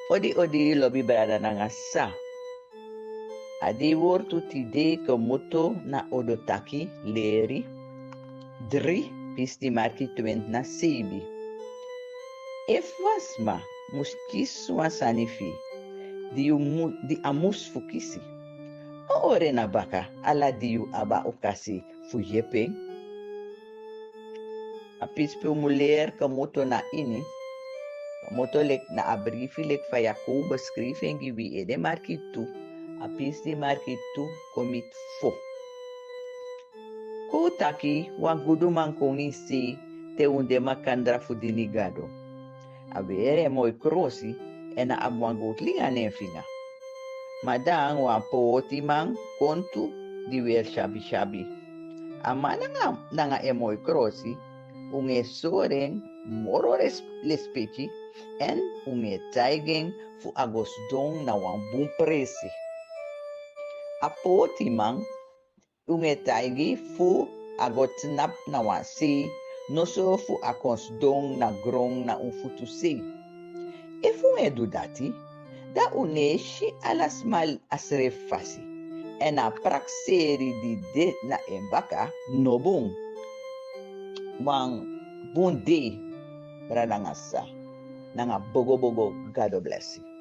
Odi lobi brada na nga sa. Adi wortu tide komoto na odotaki leri. 3 pisti marki twent na sebi. If wasma muskis sanifi di amus fukisi. O ore na baka ala diu aba okasi fuyepeng. A pispe mulher komoto na ini. Komoto lek na abrifi lek fayaku beschrijving wie ede marki tu. A pisti marki tu komit fo. Ko taki wan gudu man konisi te unde makandra fudiligado. A bere moi krosi ena abwangut linga nefinga. Madang wan pooti man kontu di wer shabi. Ama nanga emoi krosi unge soren moro lespechi en unge taigen fu agosdong na wan bun presi. A pooti man unge taigi fu agotnap na wan si no so fu akonsdong na grong na un futu si. If unge do dati, da uneshi alas mal asre fasi. En a prakseri di de na embaka no bun. Wan bun de bradangasa. Nanga bogo, God bless you.